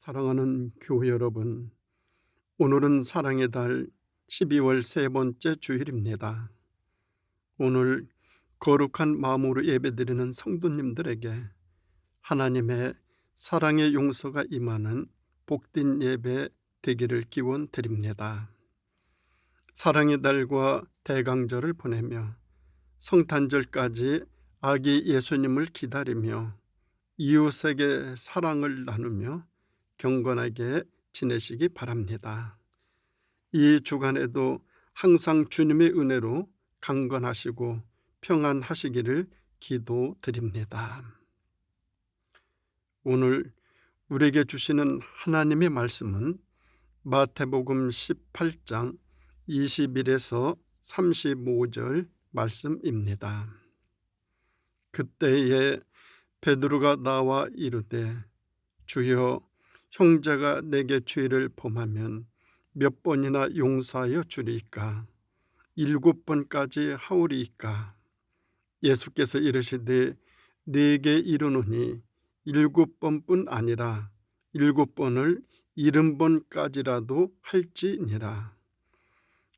사랑하는 교회 여러분, 오늘은 사랑의 달 12월 세 번째 주일입니다. 오늘 거룩한 마음으로 예배드리는 성도님들에게 하나님의 사랑의 용서가 임하는 복된 예배 되기를 기원드립니다. 사랑의 달과 대강절을 보내며 성탄절까지 아기 예수님을 기다리며 이웃에게 사랑을 나누며 경건하게 지내시기 바랍니다. 이 주간에도 항상 주님의 은혜로 강건하시고 평안하시기를 기도드립니다. 오늘 우리에게 주시는 하나님의 말씀은 마태복음 18장 21에서 35절 말씀입니다. 그때에 베드로가 나와 이르되 주여, 형제가 내게 죄를 범하면 몇 번이나 용서하여 주리이까? 7번까지 하오리이까? 예수께서 이르시되 네게 이르노니 7번뿐 아니라 7번을 70번까지라도 할지니라.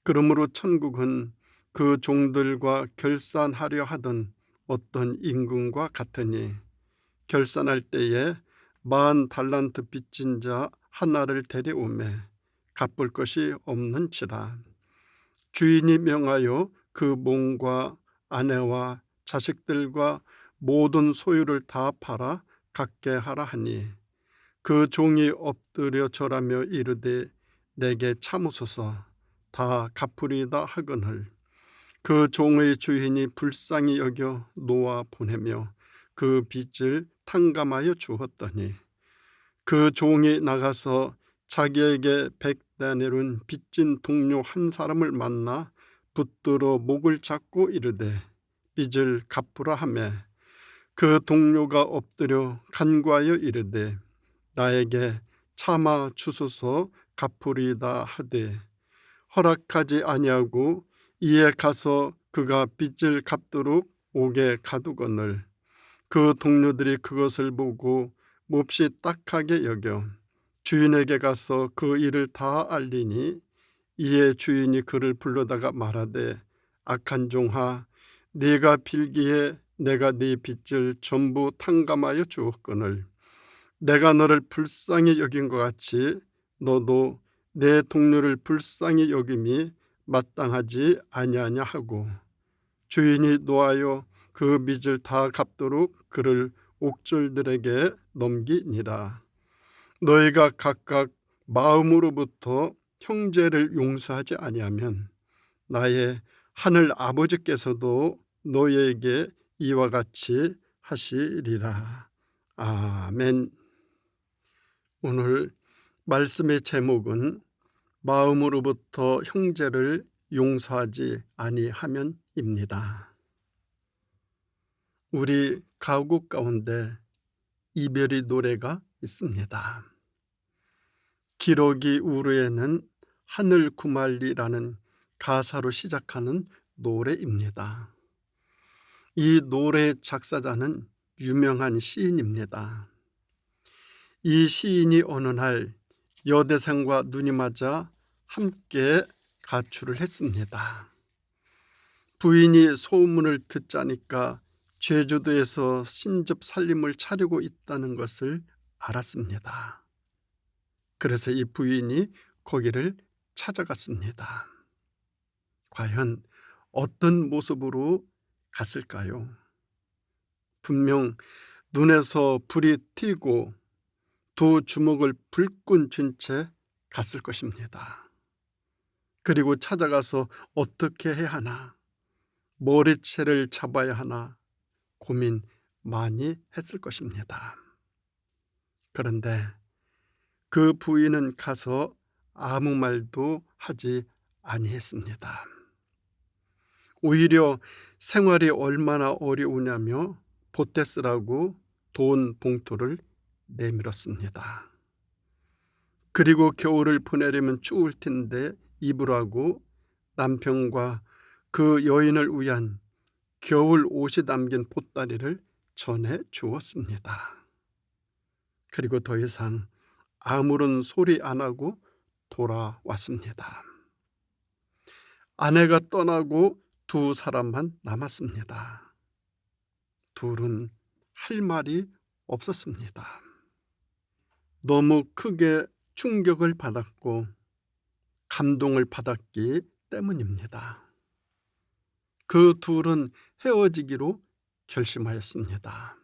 그러므로 천국은 그 종들과 결산하려 하던 어떤 임금과 같으니 결산할 때에 40달란트 빚진 자 하나를 데려오매 갚을 것이 없는지라. 주인이 명하여 그 몸과 아내와 자식들과 모든 소유를 다 팔아 갖게 하라 하니 그 종이 엎드려 절하며 이르되 내게 참으소서, 다 갚으리이다 하거늘 그 종의 주인이 불쌍히 여겨 놓아 보내며 그 빚을 탕감하여 주었더니 그 종이 나가서 자기에게 100데나리온 빚진 동료 한 사람을 만나 붙들어 목을 잡고 이르되 빚을 갚으라 하매 그 동료가 엎드려 간구하여 이르되 나에게 참아 주소서, 갚으리이다 하되 허락하지 아니하고 이에 가서 그가 빚을 갚도록 옥에 가두거늘 그 동료들이 그것을 보고 몹시 딱하게 여겨 주인에게 가서 그 일을 다 알리니 이에 주인이 그를 불러다가 말하되 악한 종아, 네가 빌기에 내가 네 빚을 전부 탕감하여 주었거늘 내가 너를 불쌍히 여긴 것 같이 너도 내 동료를 불쌍히 여김이 마땅하지 아니하냐 하고 주인이 노하여 그 빚을 다 갚도록 그를 옥졸들에게 넘기니라. 너희가 각각 마음으로부터 형제를 용서하지 아니하면 나의 하늘 아버지께서도 너희에게 이와 같이 하시리라. 아멘. 오늘 말씀의 제목은 마음으로부터 형제를 용서하지 아니하면입니다. 우리 가곡 가운데 이별의 노래가 있습니다. 기러기 우르에는 하늘 구말리라는 가사로 시작하는 노래입니다. 이 노래 작사자는 유명한 시인입니다. 이 시인이 어느 날 여대생과 눈이 맞아 함께 가출을 했습니다. 부인이 소문을 듣자니까 제주도에서 신접 살림을 차리고 있다는 것을 알았습니다. 그래서 이 부인이 거기를 찾아갔습니다. 과연 어떤 모습으로 갔을까요? 분명 눈에서 불이 튀고 두 주먹을 불끈 쥔 채 갔을 것입니다. 그리고 찾아가서 어떻게 해야 하나, 머리채를 잡아야 하나 고민 많이 했을 것입니다. 그런데 그 부인은 가서 아무 말도 하지 아니했습니다. 오히려 생활이 얼마나 어려우냐며 보태 쓰라고 돈 봉투를 내밀었습니다. 그리고 겨울을 보내려면 추울 텐데 입으라고 남편과 그 여인을 위한 겨울 옷이 담긴 보따리를 전해 주었습니다. 그리고 더 이상 아무런 소리 안 하고 돌아왔습니다. 아내가 떠나고 두 사람만 남았습니다. 둘은 할 말이 없었습니다. 너무 크게 충격을 받았고 감동을 받았기 때문입니다. 그 둘은 헤어지기로 결심하였습니다.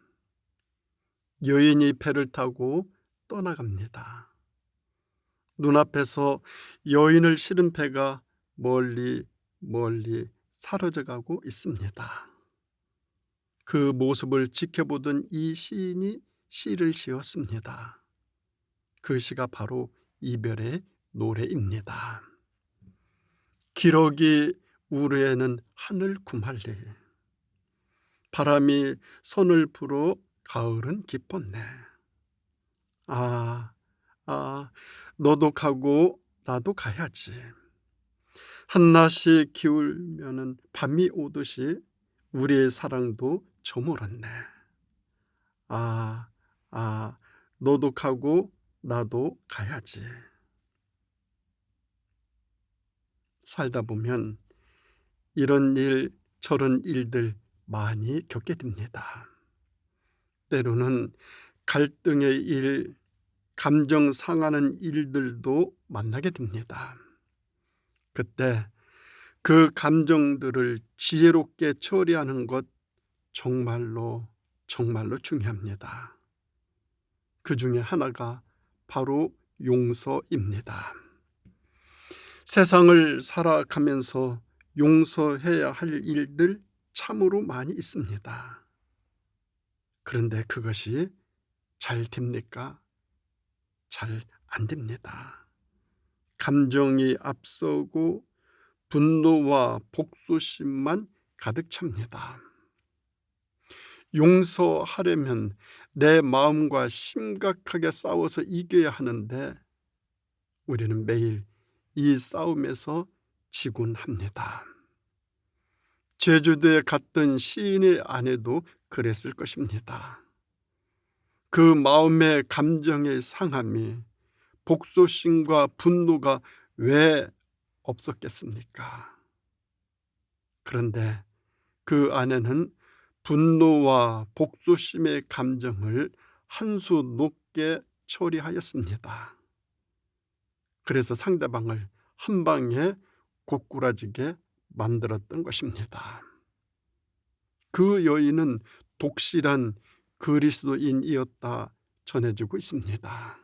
여인이 배를 타고 떠나갑니다. 눈앞에서 여인을 실은 배가 멀리 사라져가고 있습니다. 그 모습을 지켜보던 이 시인이 시를 지었습니다. 그 시가 바로 이별의 노래입니다. 기러기 우르에는 하늘 구말리, 바람이 손을 불어 가을은 깊었네. 너도 가고 나도 가야지. 한낮이 기울면은 밤이 오듯이 우리의 사랑도 저물었네. 너도 가고 나도 가야지. 살다 보면 이런 일 저런 일들 많이 겪게 됩니다. 때로는 갈등의 일, 감정 상하는 일들도 만나게 됩니다. 그때 그 감정들을 지혜롭게 처리하는 것 정말로 중요합니다. 그 중에 하나가 바로 용서입니다. 세상을 살아가면서 용서해야 할 일들 참으로 많이 있습니다. 그런데 그것이 잘 됩니까? 잘 안 됩니다. 감정이 앞서고 분노와 복수심만 가득 찹니다. 용서하려면 내 마음과 심각하게 싸워서 이겨야 하는데 우리는 매일 이 싸움에서 지곤 합니다. 제주도에 갔던 시인의 아내도 그랬을 것입니다. 그 마음의 감정의 상함이, 복수심과 분노가 왜 없었겠습니까? 그런데 그 아내는 분노와 복수심의 감정을 한 수 높게 처리하였습니다. 그래서 상대방을 한 방에 고꾸라지게 만들었던 것입니다. 그 여인은 독실한 그리스도인이었다 전해지고 있습니다.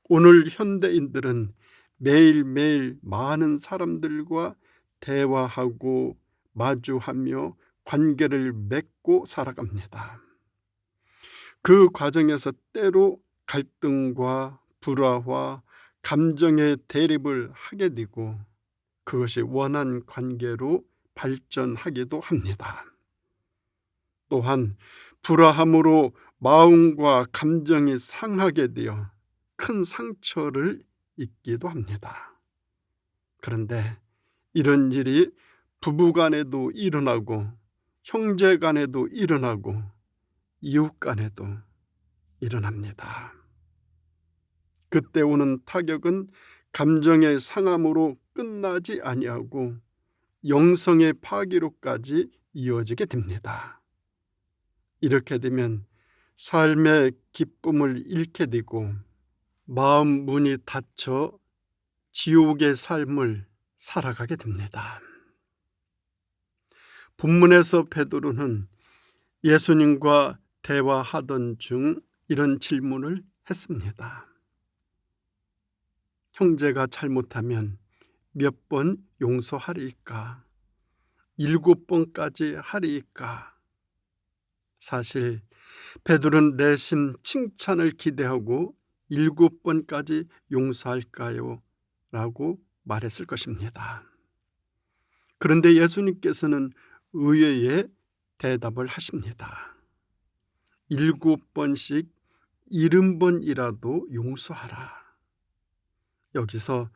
오늘 현대인들은 매일매일 많은 사람들과 대화하고 마주하며 관계를 맺고 살아갑니다. 그 과정에서 때로 갈등과 불화와 감정의 대립을 하게 되고 그것이 원한 관계로 발전하기도 합니다. 또한 불화함으로 마음과 감정이 상하게 되어 큰 상처를 입기도 합니다. 그런데 이런 일이 부부간에도 일어나고 형제간에도 일어나고 이웃간에도 일어납니다. 그때 오는 타격은 감정의 상함으로 끝나지 아니하고 영성의 파괴로까지 이어지게 됩니다. 이렇게 되면 삶의 기쁨을 잃게 되고 마음 문이 닫혀 지옥의 삶을 살아가게 됩니다. 본문에서 베드로는 예수님과 대화하던 중 이런 질문을 했습니다. 형제가 잘못하면 몇 번 용서하리이까? 7번까지 하리이까? 사실 베드로는 내심 칭찬을 기대하고 7번까지 용서할까요? 라고 말했을 것입니다. 그런데 예수님께서는 의외의 대답을 하십니다. 7번씩 70번이라도 용서하라. 여기서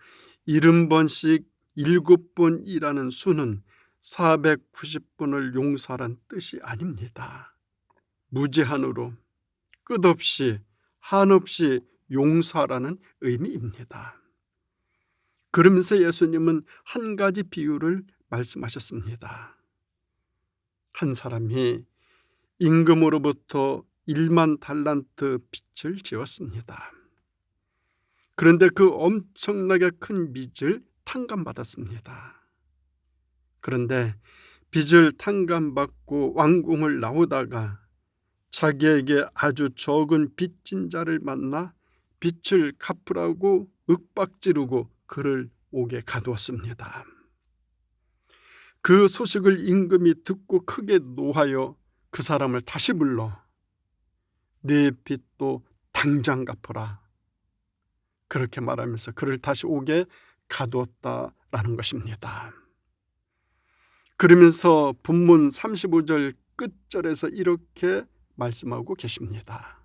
70번씩 7번이라는 수는 490번을 용서하라는 뜻이 아닙니다. 무제한으로 끝없이 한없이 용서하라는 의미입니다. 그러면서 예수님은 한 가지 비유를 말씀하셨습니다. 한 사람이 임금으로부터 1만 달란트 빚을 지었습니다. 그런데 그 엄청나게 큰 빚을 탕감받았습니다. 그런데 빚을 탕감받고 왕궁을 나오다가 자기에게 아주 적은 빚진 자를 만나 빚을 갚으라고 윽박지르고 그를 옥에 가두었습니다. 그 소식을 임금이 듣고 크게 노하여 그 사람을 다시 불러 네 빚도 당장 갚아라, 그렇게 말하면서 그를 다시 옥에 가두었다라는 것입니다. 그러면서 본문 35절 끝절에서 이렇게 말씀하고 계십니다.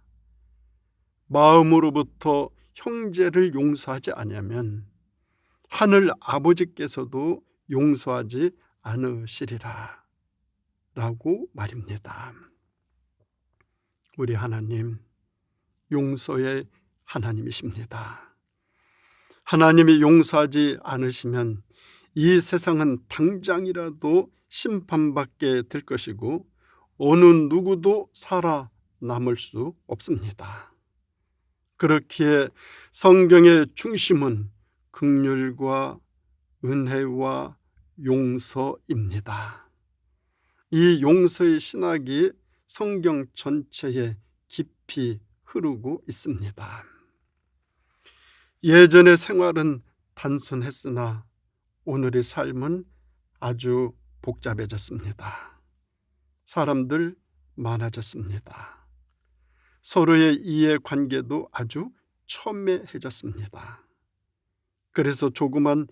마음으로부터 형제를 용서하지 아니하면 하늘 아버지께서도 용서하지 않으시리라 라고 말입니다. 우리 하나님, 용서의 하나님이십니다. 하나님이 용서하지 않으시면 이 세상은 당장이라도 심판받게 될 것이고 어느 누구도 살아남을 수 없습니다. 그렇기에 성경의 중심은 긍휼과 은혜와 용서입니다. 이 용서의 신학이 성경 전체에 깊이 흐르고 있습니다. 예전의 생활은 단순했으나 오늘의 삶은 아주 복잡해졌습니다. 사람들 많아졌습니다. 서로의 이해관계도 아주 첨예해졌습니다. 그래서 조그만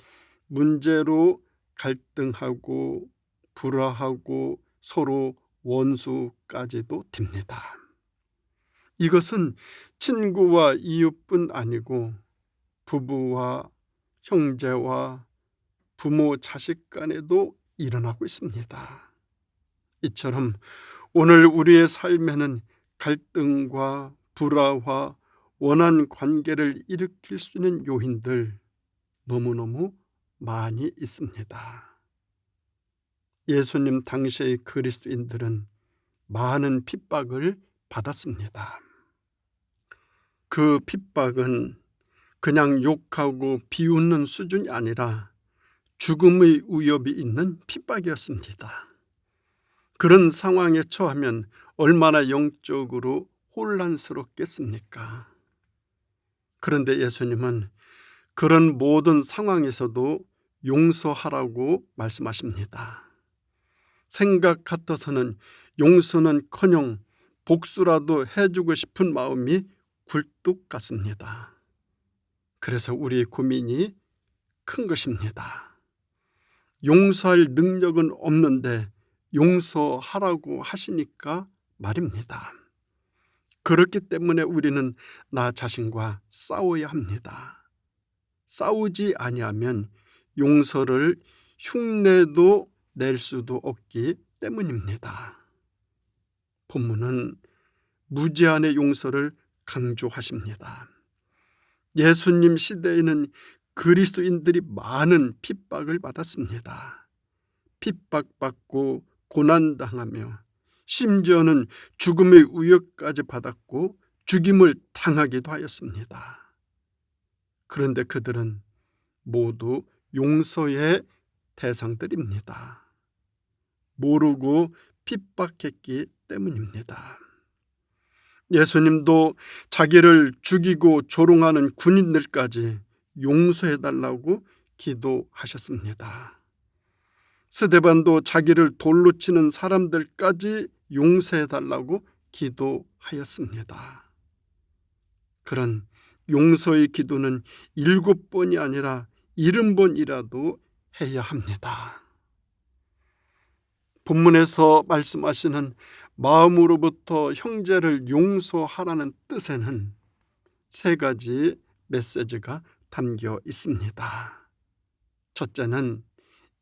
문제로 갈등하고 불화하고 서로 원수까지도 듭니다. 이것은 친구와 이웃뿐 아니고 부부와 형제와 부모 자식 간에도 일어나고 있습니다. 이처럼 오늘 우리의 삶에는 갈등과 불화와 원한 관계를 일으킬 수 있는 요인들 너무너무 많이 있습니다. 예수님 당시의 그리스도인들은 많은 핍박을 받았습니다. 그 핍박은 그냥 욕하고 비웃는 수준이 아니라 죽음의 위협이 있는 핍박이었습니다. 그런 상황에 처하면 얼마나 영적으로 혼란스럽겠습니까? 그런데 예수님은 그런 모든 상황에서도 용서하라고 말씀하십니다. 생각 같아서는 용서는커녕 복수라도 해주고 싶은 마음이 굴뚝 같습니다. 그래서 우리의 고민이 큰 것입니다. 용서할 능력은 없는데 용서하라고 하시니까 말입니다. 그렇기 때문에 우리는 나 자신과 싸워야 합니다. 싸우지 아니하면 용서를 흉내도 낼 수도 없기 때문입니다. 본문은 무제한의 용서를 강조하십니다. 예수님 시대에는 그리스도인들이 많은 핍박을 받았습니다. 핍박받고 고난당하며 심지어는 죽음의 위협까지 받았고 죽임을 당하기도 하였습니다. 그런데 그들은 모두 용서의 대상들입니다. 모르고 핍박했기 때문입니다. 예수님도 자기를 죽이고 조롱하는 군인들까지 용서해달라고 기도하셨습니다. 스데반도 자기를 돌로 치는 사람들까지 용서해달라고 기도하였습니다. 그런 용서의 기도는 7번이 아니라 70번이라도 해야 합니다. 본문에서 말씀하시는 마음으로부터 형제를 용서하라는 뜻에는 3가지 메시지가 담겨 있습니다. 첫째는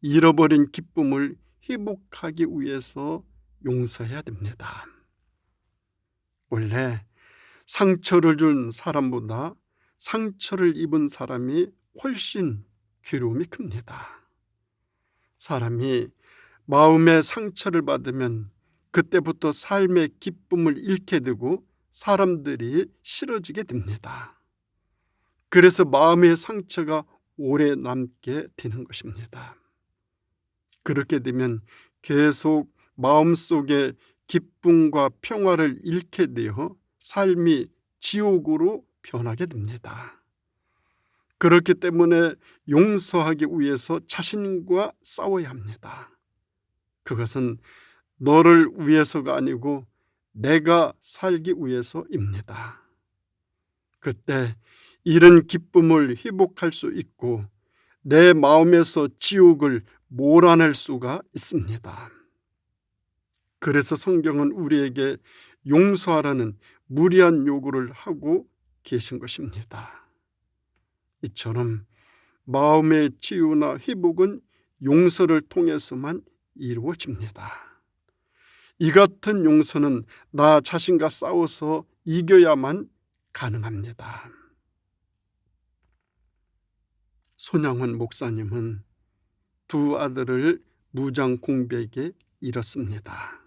잃어버린 기쁨을 회복하기 위해서 용서해야 됩니다. 원래 상처를 준 사람보다 상처를 입은 사람이 훨씬 괴로움이 큽니다. 사람이 마음의 상처를 받으면 그때부터 삶의 기쁨을 잃게 되고 사람들이 싫어지게 됩니다. 그래서 마음의 상처가 오래 남게 되는 것입니다. 그렇게 되면 계속 마음속에 기쁨과 평화를 잃게 되어 삶이 지옥으로 변하게 됩니다. 그렇기 때문에 용서하기 위해서 자신과 싸워야 합니다. 그것은 너를 위해서가 아니고 내가 살기 위해서입니다. 그때 이런 기쁨을 회복할 수 있고 내 마음에서 지옥을 몰아낼 수가 있습니다. 그래서 성경은 우리에게 용서하라는 무리한 요구를 하고 계신 것입니다. 이처럼 마음의 치유나 회복은 용서를 통해서만 이루어집니다. 이 같은 용서는 나 자신과 싸워서 이겨야만 가능합니다. 손양원 목사님은 두 아들을 무장 공비에게 잃었습니다.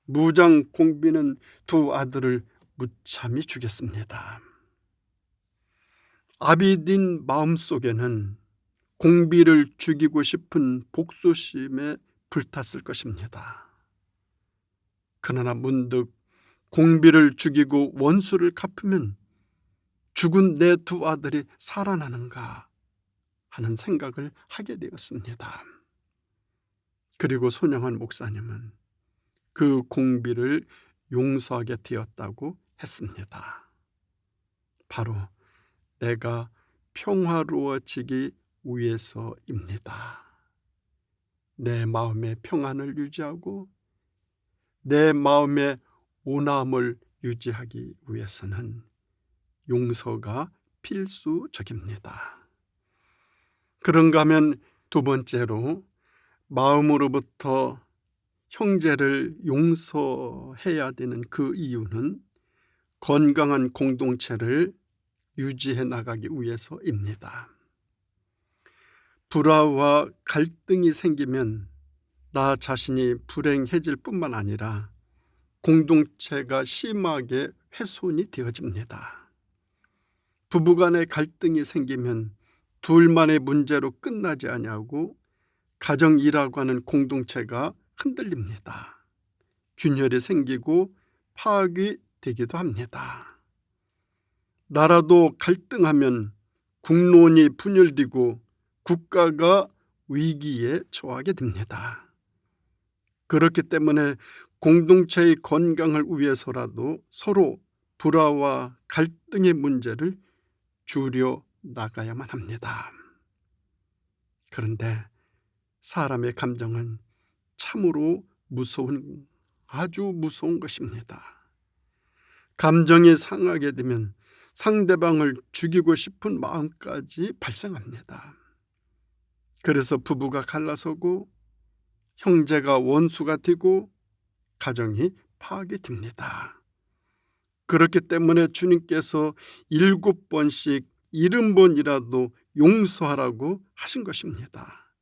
무장 공비는 두 아들을 무참히 죽였습니다. 아비딘 마음속에는 공비를 죽이고 싶은 복수심에 불탔을 것입니다. 그러나 문득 공비를 죽이고 원수를 갚으면 죽은 내 두 아들이 살아나는가 하는 생각을 하게 되었습니다. 그리고 손양원 목사님은 그 공비를 용서하게 되었다고 했습니다. 바로 내가 평화로워지기 위해서입니다. 내 마음의 평안을 유지하고 내 마음의 온화함을 유지하기 위해서는 용서가 필수적입니다. 그런가 하면 두 번째로 마음으로부터 형제를 용서해야 되는 그 이유는 건강한 공동체를 유지해 나가기 위해서입니다. 불화와 갈등이 생기면 나 자신이 불행해질 뿐만 아니라 공동체가 심하게 훼손이 되어집니다. 부부간의 갈등이 생기면 둘만의 문제로 끝나지 아니하고 가정이라고 하는 공동체가 흔들립니다. 균열이 생기고 파악이 되기도 합니다. 나라도 갈등하면 국론이 분열되고 국가가 위기에 처하게 됩니다. 그렇기 때문에 공동체의 건강을 위해서라도 서로 불화와 갈등의 문제를 줄여 나가야만 합니다. 그런데 사람의 감정은 참으로 아주 무서운 것입니다. 감정이 상하게 되면 상대방을 죽이고 싶은 마음까지 발생합니다. 그래서 부부가 갈라서고 형제가 원수가 되고 가정이 파악이 됩니다. 그렇기 때문에 주님께서 7번씩 70번이라도 용서하라고 하신 것입니다.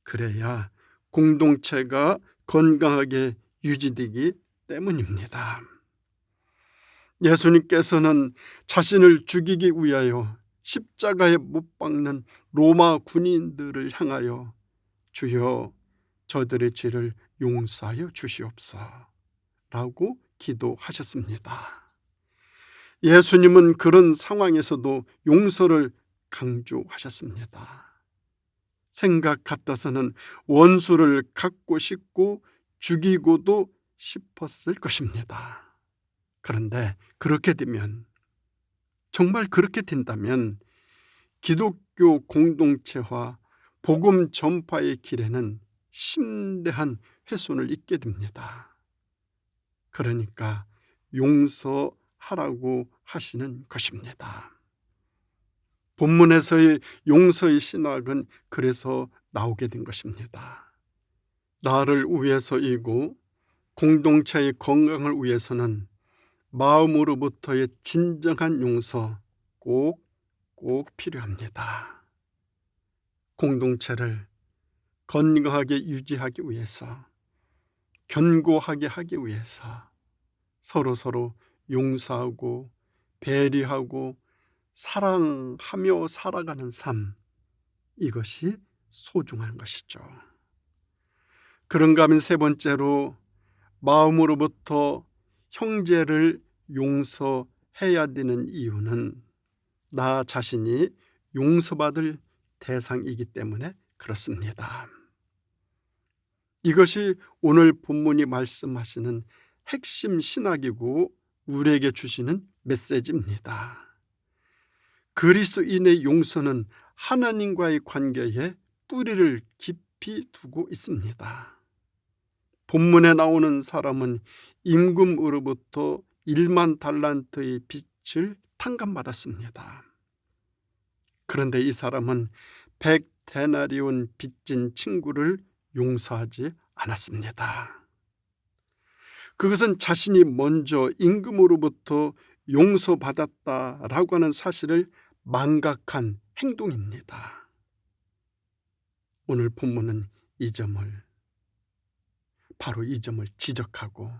그래야 공동체가 건강하게 유지되기 때문입니다. 예수님께서는 자신을 죽이기 위하여 십자가에 못 박는 로마 군인들을 향하여 주여 저들의 죄를 용서하여 주시옵소서라고 기도하셨습니다. 예수님은 그런 상황에서도 용서를 강조하셨습니다. 생각 같아서는 원수를 갖고 싶고 죽이고도 싶었을 것입니다. 그런데 그렇게 되면, 정말 그렇게 된다면 기독교 공동체와 복음 전파의 길에는 심대한 훼손을 입게 됩니다. 그러니까 용서하라고 하시는 것입니다. 본문에서의 용서의 신학은 그래서 나오게 된 것입니다. 나를 위해서이고 공동체의 건강을 위해서는 마음으로부터의 진정한 용서 꼭 필요합니다. 공동체를 건강하게 유지하기 위해서, 견고하게 하기 위해서 서로 용서하고 배려하고 사랑하며 살아가는 삶, 이것이 소중한 것이죠. 그런가 하면 세 번째로, 마음으로부터 형제를 용서해야 되는 이유는 나 자신이 용서받을 대상이기 때문에 그렇습니다. 이것이 오늘 본문이 말씀하시는 핵심 신학이고 우리에게 주시는 메시지입니다. 그리스도인의 용서는 하나님과의 관계에 뿌리를 깊이 두고 있습니다. 본문에 나오는 사람은 임금으로부터 1만 달란트의 빚을 탕감받았습니다. 그런데 이 사람은 100데나리온 빚진 친구를 용서하지 않았습니다. 그것은 자신이 먼저 임금으로부터 용서받았다라고 하는 사실을 망각한 행동입니다. 오늘 본문은 바로 이 점을 지적하고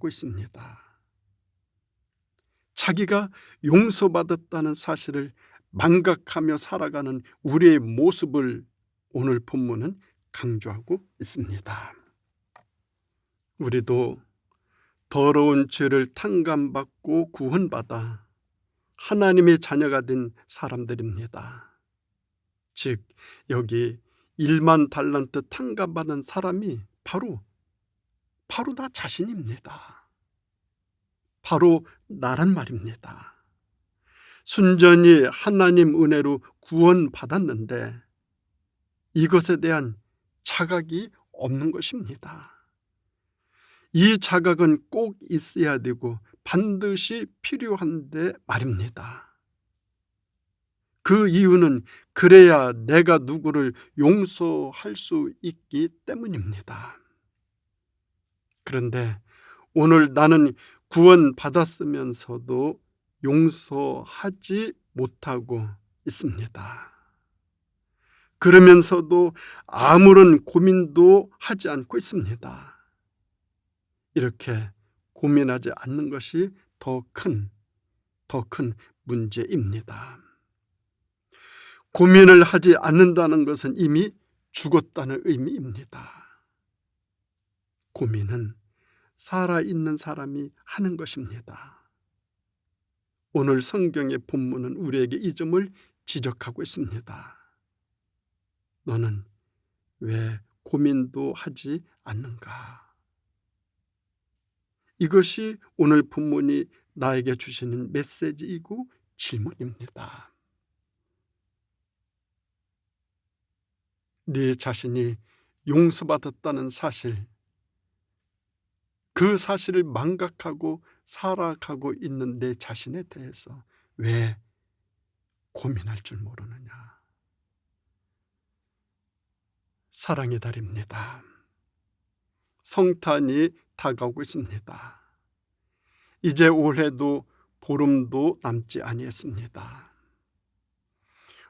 있습니다. 자기가 용서받았다는 사실을 망각하며 살아가는 우리의 모습을 오늘 본문은 강조하고 있습니다. 우리도 더러운 죄를 탕감받고 구원받아 하나님의 자녀가 된 사람들입니다. 즉 여기 1만 달란트 탕감받은 사람이 바로 나 자신입니다. 바로 나란 말입니다. 순전히 하나님 은혜로 구원받았는데 이것에 대한 자각이 없는 것입니다. 이 자각은 꼭 있어야 되고 반드시 필요한데 말입니다. 그 이유는 그래야 내가 누구를 용서할 수 있기 때문입니다. 그런데 오늘 나는 구원받았으면서도 용서하지 못하고 있습니다. 그러면서도 아무런 고민도 하지 않고 있습니다. 이렇게 고민하지 않는 것이 더 큰 문제입니다. 고민을 하지 않는다는 것은 이미 죽었다는 의미입니다. 고민은 살아있는 사람이 하는 것입니다. 오늘 성경의 본문은 우리에게 이 점을 지적하고 있습니다. 너는 왜 고민도 하지 않는가? 이것이 오늘 본문이 나에게 주시는 메시지이고 질문입니다. 네 자신이 용서받았다는 사실, 그 사실을 망각하고 살아가고 있는 내 자신에 대해서 왜 고민할 줄 모르느냐? 사랑의 달입니다. 성탄이 다가오고 있습니다. 이제 올해도 보름도 남지 아니했습니다.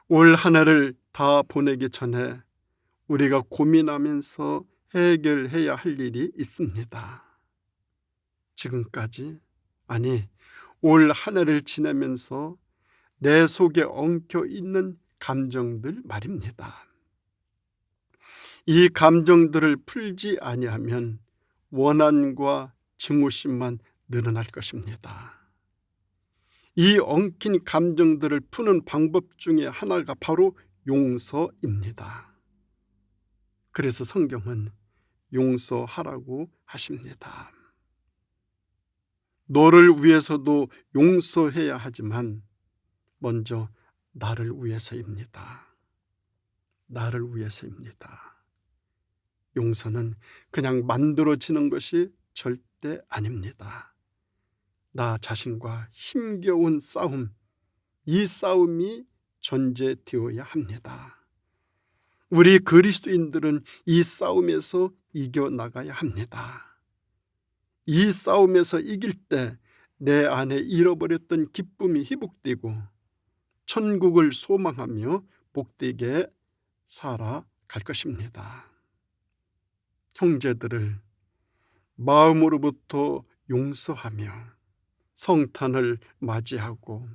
올 한 해를 다 보내기 전에 우리가 고민하면서 해결해야 할 일이 있습니다. 지금까지, 아니 올 한 해를 지내면서 내 속에 엉켜 있는 감정들 말입니다. 이 감정들을 풀지 아니하면 원한과 증오심만 늘어날 것입니다. 이 엉킨 감정들을 푸는 방법 중에 하나가 바로 용서입니다. 그래서 성경은 용서하라고 하십니다. 너를 위해서도 용서해야 하지만 먼저 나를 위해서입니다. 나를 위해서입니다. 용서는 그냥 만들어지는 것이 절대 아닙니다. 나 자신과 힘겨운 싸움, 이 싸움이 전제되어야 합니다. 우리 그리스도인들은 이 싸움에서 이겨나가야 합니다. 이 싸움에서 이길 때 내 안에 잃어버렸던 기쁨이 회복되고 천국을 소망하며 복되게 살아갈 것입니다. 형제들을 마음으로부터 용서하며 성탄을 맞이하고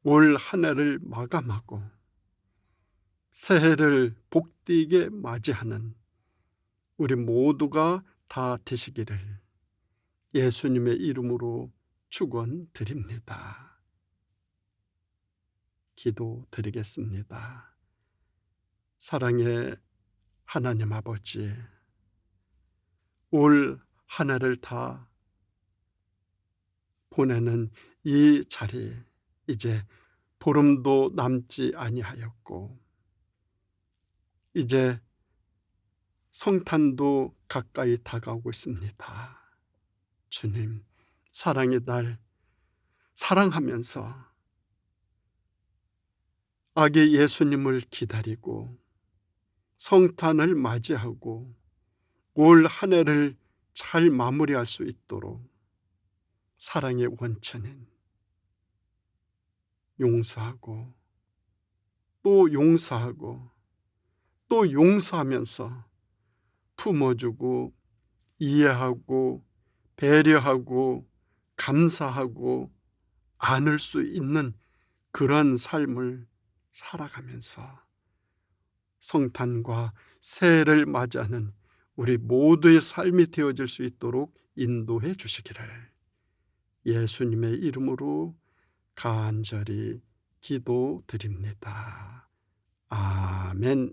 올 한 해를 마감하고 새해를 복되게 맞이하는 우리 모두가 다 되시기를 예수님의 이름으로 축원드립니다. 기도드리겠습니다. 사랑의 하나님 아버지, 올 한 해를 다 보내는 이 자리, 이제 보름도 남지 아니하였고 이제 성탄도 가까이 다가오고 있습니다. 주님, 사랑의 날 사랑하면서 아기 예수님을 기다리고 성탄을 맞이하고 올 한 해를 잘 마무리할 수 있도록 사랑의 원천인 용서하고 또 용서하고 또 용서하면서 품어주고 이해하고 배려하고 감사하고 안을 수 있는 그런 삶을 살아가면서 성탄과 새해를 맞이하는 우리 모두의 삶이 되어질 수 있도록 인도해 주시기를 예수님의 이름으로 간절히 기도드립니다. 아멘.